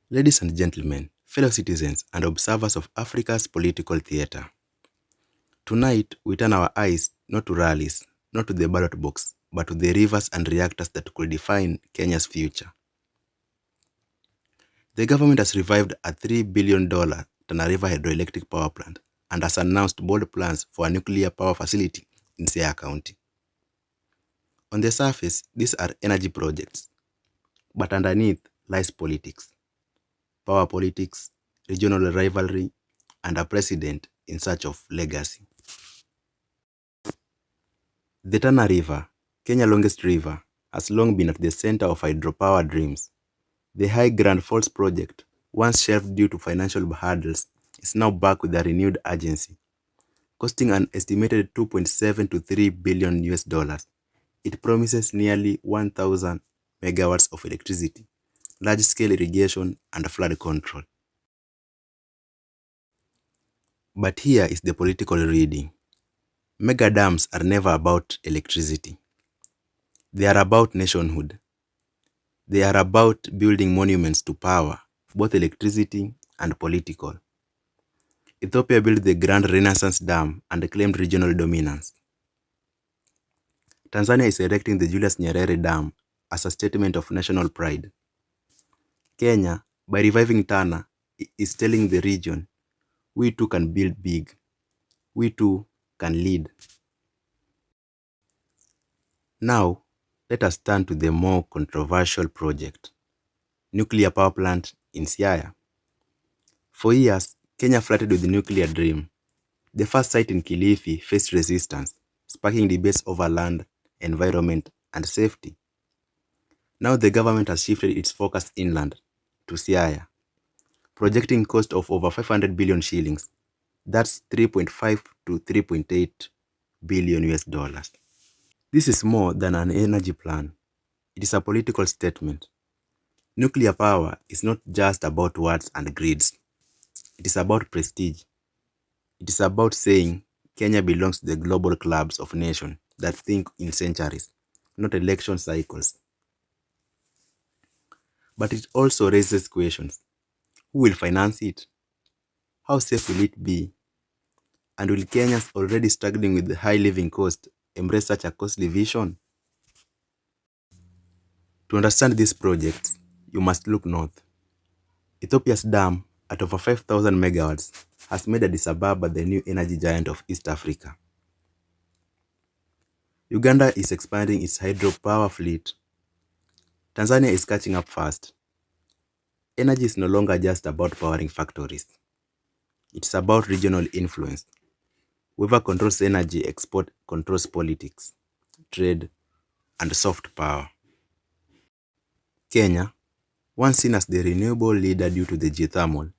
Ladies and gentlemen, fellow citizens and observers of Africa's political theater, tonight we turn our eyes not to rallies, not to the ballot box, but to the rivers and reactors that could define Kenya's future. The government has revived a $3 billion Tana River hydroelectric power plant and has announced bold plans for a nuclear power facility in Siaya County. On the surface, these are energy projects, but underneath lies politics. Power politics, regional rivalry, and a president in search of legacy. The Tana River, Kenya's longest river, has long been at the center of hydropower dreams. The High Grand Falls project, once shelved due to financial hurdles, is now back with a renewed urgency. Costing an estimated 2.7 to 3 billion US dollars, it promises nearly 1,000 megawatts of electricity, large-scale irrigation, and flood control. But here is the political reading. Mega dams are never about electricity. They are about nationhood. They are about building monuments to power, both electricity and political. Ethiopia built the Grand Renaissance Dam and claimed regional dominance. Tanzania is erecting the Julius Nyerere Dam as a statement of national pride. Kenya, by reviving Tana, is telling the region, we too can build big. We too can lead. Now, let us turn to the more controversial project, nuclear power plant in Siaya. For years, Kenya flirted with the nuclear dream. The first site in Kilifi faced resistance, sparking debates over land, environment, and safety. Now the government has shifted its focus inland to Siaya, projecting cost of over 500 billion shillings. That's 3.5 to 3.8 billion US dollars. This is more than an energy plan. It is a political statement. Nuclear power is not just about words and grids. It is about prestige. It is about saying Kenya belongs to the global clubs of nations that think in centuries, not election cycles. But it also raises questions. Who will finance it? How safe will it be? And will Kenyans already struggling with the high living cost embrace such a costly vision? To understand these projects, you must look north. Ethiopia's dam, at over 5,000 megawatts, has made Addis Ababa the new energy giant of East Africa. Uganda is expanding its hydropower fleet. Tanzania is catching up fast. Energy is no longer just about powering factories. It's about regional influence. Whoever controls energy export controls politics, trade, and soft power. Kenya, once seen as the renewable leader due to the geothermal,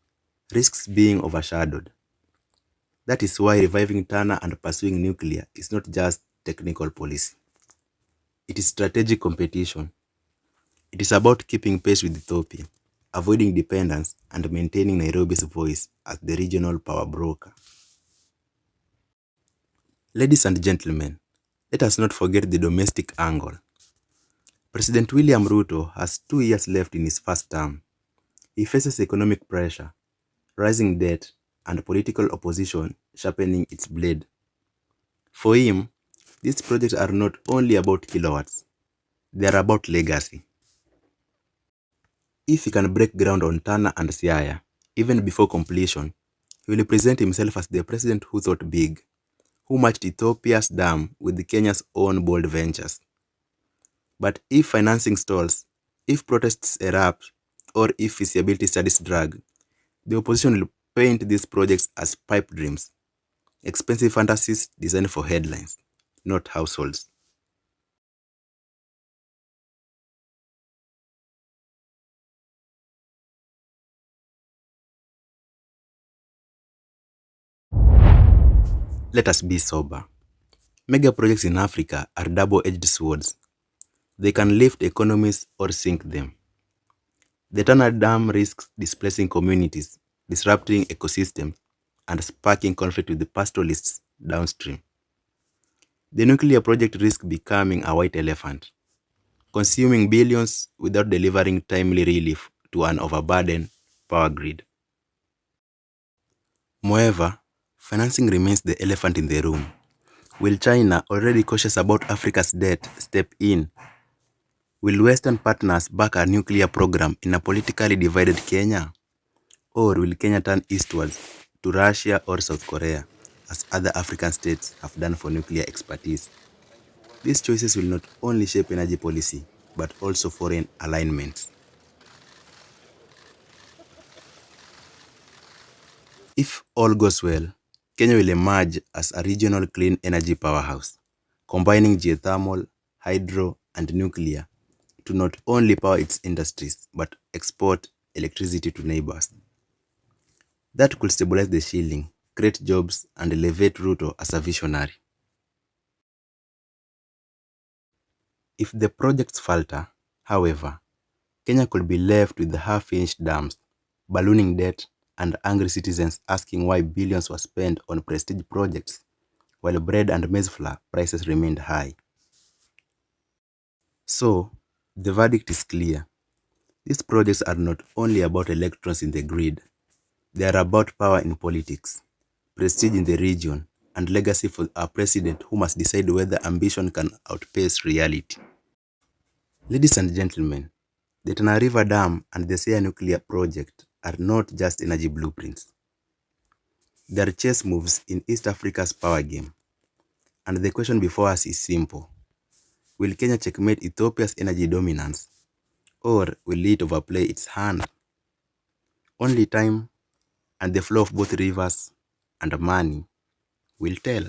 risks being overshadowed. That is why reviving Tana and pursuing nuclear is not just technical policy. It is strategic competition. It is about keeping pace with Ethiopia, avoiding dependence, and maintaining Nairobi's voice as the regional power broker. Ladies and gentlemen, let us not forget the domestic angle. President William Ruto has 2 years left in his first term. He faces economic pressure, rising debt, and political opposition sharpening its blade. For him, these projects are not only about kilowatts, they are about legacy. If he can break ground on Tana and Siaya, even before completion, he will present himself as the president who thought big, who matched Ethiopia's dam with Kenya's own bold ventures. But if financing stalls, if protests erupt, or if feasibility studies drag, the opposition will paint these projects as pipe dreams, expensive fantasies designed for headlines, not households. Let us be sober. Mega projects in Africa are double-edged swords. They can lift economies or sink them. The Tana Dam risks displacing communities, disrupting ecosystems, and sparking conflict with the pastoralists downstream. The nuclear project risks becoming a white elephant, consuming billions without delivering timely relief to an overburdened power grid. Moreover, financing remains the elephant in the room. Will China, already cautious about Africa's debt, step in? Will Western partners back a nuclear program in a politically divided Kenya? Or will Kenya turn eastwards to Russia or South Korea, as other African states have done for nuclear expertise? These choices will not only shape energy policy, but also foreign alignments. If all goes well, Kenya will emerge as a regional clean energy powerhouse, combining geothermal, hydro, and nuclear to not only power its industries, but export electricity to neighbors. That could stabilize the shilling, create jobs, and elevate Ruto as a visionary. If the projects falter, however, Kenya could be left with half-finished dams, ballooning debt, and angry citizens asking why billions were spent on prestige projects while bread and maize flour prices remained high. So, the verdict is clear. These projects are not only about electrons in the grid, they are about power in politics, prestige in the region, and legacy for a president who must decide whether ambition can outpace reality. Ladies and gentlemen, the Tana River Dam and the Sia nuclear project are not just energy blueprints. They are chess moves in East Africa's power game. And the question before us is simple. Will Kenya checkmate Ethiopia's energy dominance, or will it overplay its hand? Only time and the flow of both rivers and money will tell.